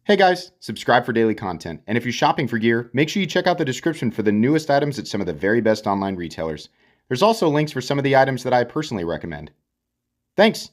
Hey guys, subscribe for daily content, and if you're shopping for gear, make sure you check out the description for the newest items at some of the very best online retailers. There's also links for some of the items that I personally recommend. Thanks!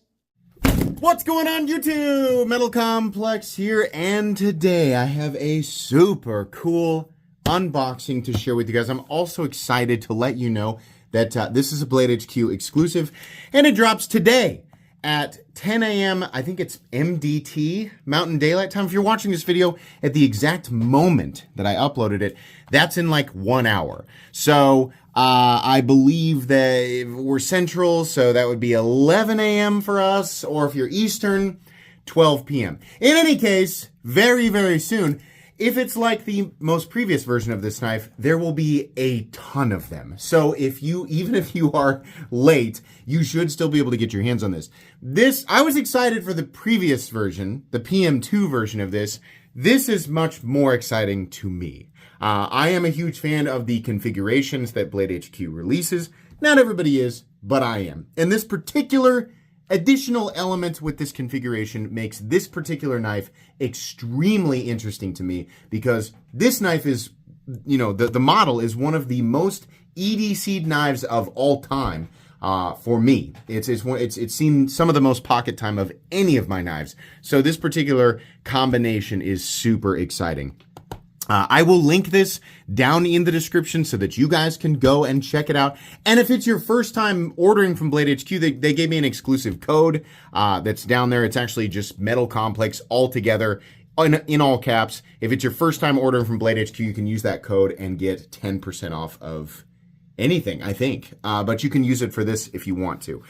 What's going on YouTube? Metal Complex here, and today I have a super cool unboxing to share with you guys. I'm also excited to let you know that this is a Blade HQ exclusive, and it drops today at 10 a.m. I think it's MDT, Mountain Daylight Time. If you're watching this video at the exact moment that I uploaded it, that's in like 1 hour. So I believe that we're Central, so that would be 11 a.m. for us, or if you're Eastern, 12 p.m. In any case, very, very soon, if it's like the most previous version of this knife, there will be a ton of them. So even if you are late, you should still be able to get your hands on this. I was excited for the previous version, the PM2 version of this. This is much more exciting to me. I am a huge fan of the configurations that Blade HQ releases. Not everybody is, but I am. And this particular additional element with this configuration makes this particular knife extremely interesting to me, because this knife is, the model is one of the most EDC knives of all time. For me, it's seen some of the most pocket time of any of my knives. So this particular combination is super exciting. I will link this down in the description so that you guys can go and check it out. And if it's your first time ordering from Blade HQ, they gave me an exclusive code that's down there. It's actually just Metal Complex all together in all caps. If it's your first time ordering from Blade HQ, you can use that code and get 10% off of anything, I think. But you can use it for this if you want to.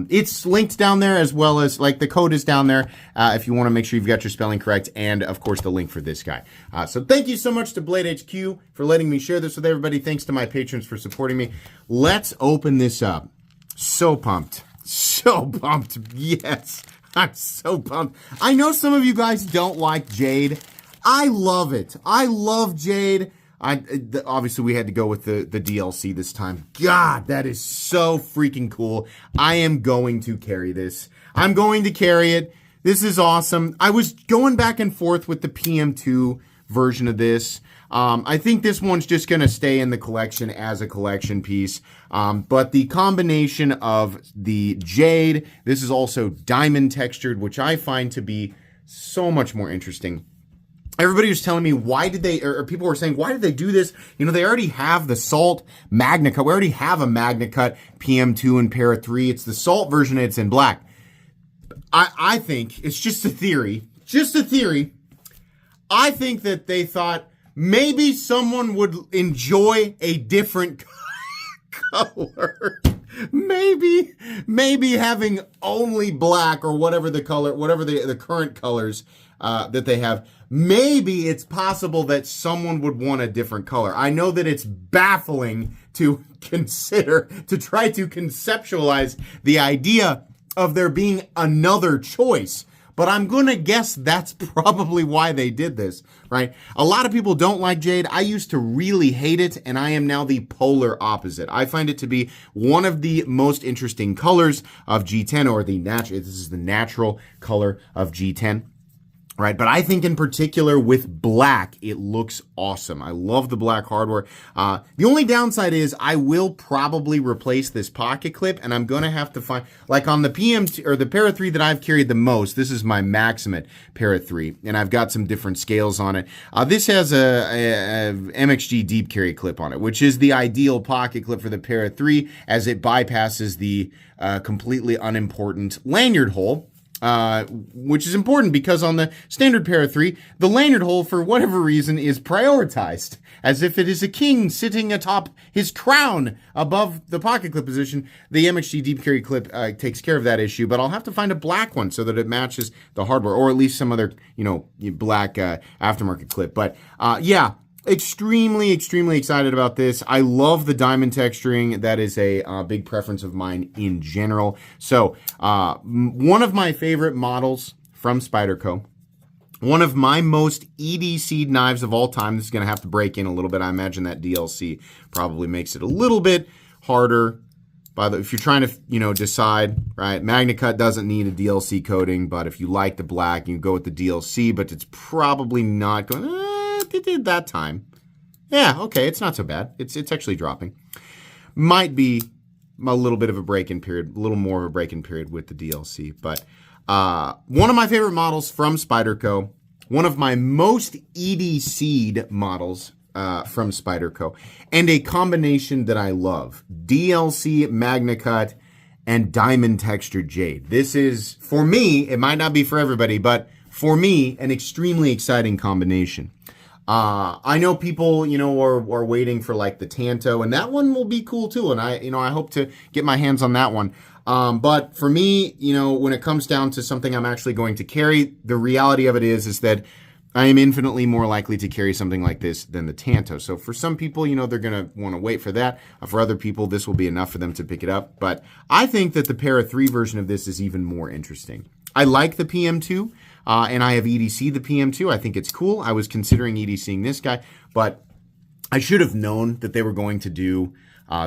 It's linked down there, as well as, like, the code is down there if you want to make sure you've got your spelling correct, and of course the link for this guy. So thank you so much to Blade HQ for letting me share this with everybody. Thanks to my patrons for supporting me. Let's open this up. So pumped. So pumped. Yes, I'm so pumped. I know some of you guys don't like jade. I love it. I love jade. Obviously, we had to go with the DLC this time. God, that is so freaking cool. I am going to carry this. I'm going to carry it. This is awesome. I was going back and forth with the PM2 version of this. I think this one's just going to stay in the collection as a collection piece. But the combination of the jade, this is also diamond textured, which I find to be so much more interesting. Everybody was telling me, or people were saying, why did they do this? They already have the Salt Magna Cut. We already have a Magna Cut PM2 and Para 3. It's the Salt version. It's in black. I think it's just a theory. Just a theory. I think that they thought maybe someone would enjoy a different color. Maybe having only black, or whatever the color, whatever the current colors that they have. Maybe it's possible that someone would want a different color. I know that it's baffling to consider, to try to conceptualize the idea of there being another choice. But I'm going to guess that's probably why they did this, right? A lot of people don't like jade. I used to really hate it, and I am now the polar opposite. I find it to be one of the most interesting colors of G10, or this is the natural color of G10. Right, but I think in particular with black, it looks awesome. I love the black hardware. The only downside is I will probably replace this pocket clip, and I'm going to have to find, like on the PM2 or the Para 3 that I've carried the most, this is my Maximate Para 3, and I've got some different scales on it. This has a MXG deep carry clip on it, which is the ideal pocket clip for the Para 3, as it bypasses the completely unimportant lanyard hole. Which is important because on the standard Para 3, the lanyard hole, for whatever reason, is prioritized as if it is a king sitting atop his crown above the pocket clip position. The MXG deep carry clip takes care of that issue, but I'll have to find a black one so that it matches the hardware, or at least some other, black aftermarket clip. But yeah. Extremely excited about this. I love the diamond texturing. That is a big preference of mine in general. So, one of my favorite models from Spyderco. One of my most EDC knives of all time. This is going to have to break in a little bit. I imagine that DLC probably makes it a little bit harder if you're trying to, decide, right, MagnaCut doesn't need a DLC coating, but if you like the black, you go with the DLC, but it's probably not going, it did that time. Yeah, okay, it's not so bad. It's actually dropping. Might be a little bit of a break-in period, a little more of a break-in period with the DLC, but one of my favorite models from Spyderco, one of my most EDC'd models from Spyderco, and a combination that I love. DLC, MagnaCut, and Diamond Textured Jade. This is, for me, it might not be for everybody, but for me, an extremely exciting combination. I know people, are waiting for like the Tanto, and that one will be cool too. And I hope to get my hands on that one. But for me, when it comes down to something I'm actually going to carry, the reality of it is that I am infinitely more likely to carry something like this than the Tanto. So for some people, they're going to want to wait for that. For other people, this will be enough for them to pick it up. But I think that the Para 3 version of this is even more interesting. I like the PM2, and I have EDC the PM2. I think it's cool. I was considering EDCing this guy, but I should have known that they were going to do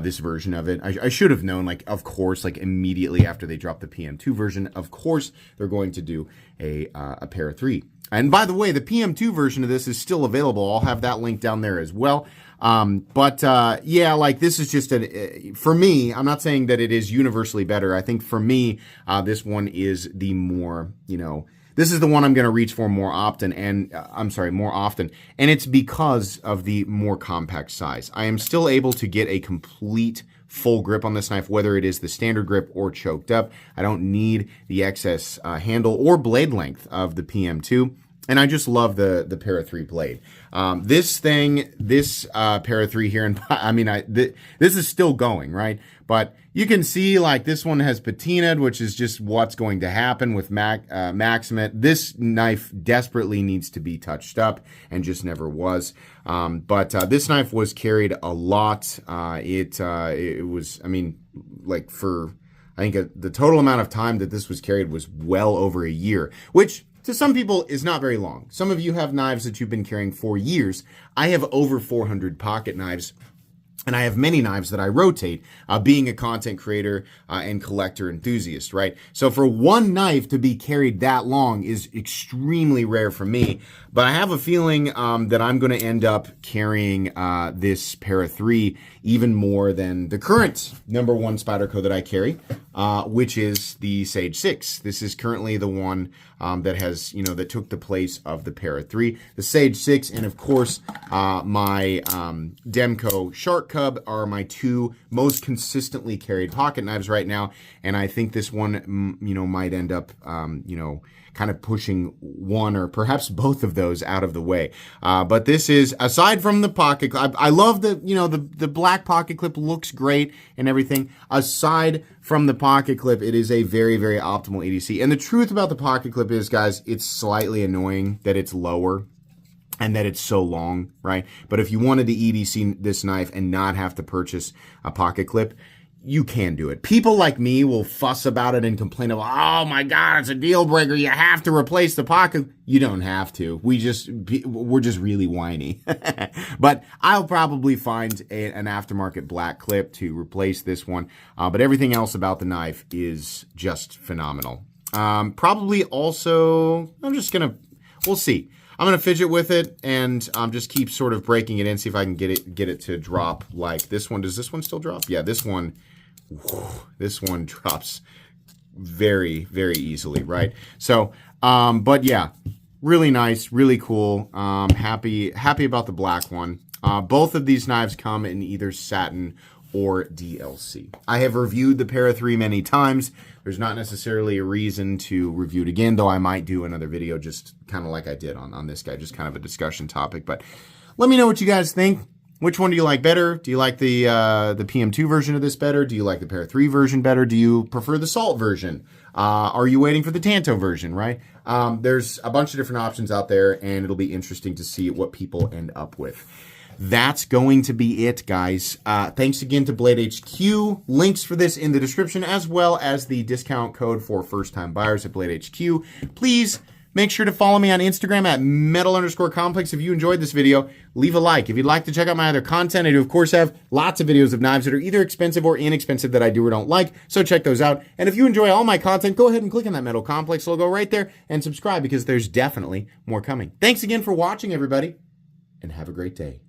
this version of it. I should have known, of course, immediately after they dropped the PM2 version, of course, they're going to do a Para 3. And by the way, the PM2 version of this is still available. I'll have that link down there as well. This is just for me, I'm not saying that it is universally better. I think for me, this one is the more, this is the one I'm going to reach for more often. And it's because of the more compact size. I am still able to get a complete full grip on this knife, whether it is the standard grip or choked up. I don't need the excess handle or blade length of the PM2. And I just love the Para 3 blade. This Para 3 here, this is still going, right? But you can see this one has patinaed, which is just what's going to happen with Maximate. This knife desperately needs to be touched up and just never was. But this knife was carried a lot. It was, for, I think the total amount of time that this was carried was well over a year, which to some people is not very long. Some of you have knives that you've been carrying for years. I have over 400 pocket knives, and I have many knives that I rotate, being a content creator and collector enthusiast, right? So for one knife to be carried that long is extremely rare for me, but I have a feeling that I'm going to end up carrying this Para 3 even more than the current number one Spyderco that I carry, which is the Sage 6. This is currently the one that has, that took the place of the Para 3. The Sage 6 and, of course, my Demco Shark Cub are my two most consistently carried pocket knives right now, and I think this one, might end up, kind of pushing one or perhaps both of those out of the way. But this is, aside from the pocket clip, I love the black pocket clip looks great and everything. Aside from the pocket clip, it is a very, very optimal EDC. And the truth about the pocket clip is, guys, it's slightly annoying that it's lower and that it's so long, right? But if you wanted to EDC this knife and not have to purchase a pocket clip, you can do it. People like me will fuss about it and complain about, oh my God, it's a deal breaker. You have to replace the pocket. You don't have to. We're just really whiny. But I'll probably find an aftermarket black clip to replace this one. But everything else about the knife is just phenomenal. Probably also, we'll see. I'm going to fidget with it and just keep sort of breaking it in, see if I can get it to drop like this one. Does this one still drop? Yeah, this one drops very, very easily, right? So, but yeah, really nice, really cool. Happy about the black one. Both of these knives come in either satin or DLC. I have reviewed the Para 3 many times. There's not necessarily a reason to review it again, though I might do another video just kind of like I did on this guy, just kind of a discussion topic. But let me know what you guys think. Which one do you like better? Do you like the PM2 version of this better? Do you like the Para 3 version better? Do you prefer the Salt version? Are you waiting for the Tanto version, right? There's a bunch of different options out there, and it'll be interesting to see what people end up with. That's going to be it, guys. Thanks again to Blade HQ. Links for this in the description, as well as the discount code for first-time buyers at Blade HQ. Please Make sure to follow me on Instagram at metal_complex. If you enjoyed this video, leave a like. If you'd like to check out my other content, I do, of course, have lots of videos of knives that are either expensive or inexpensive that I do or don't like, so check those out. And if you enjoy all my content, go ahead and click on that Metal Complex logo right there and subscribe because there's definitely more coming. Thanks again for watching, everybody, and have a great day.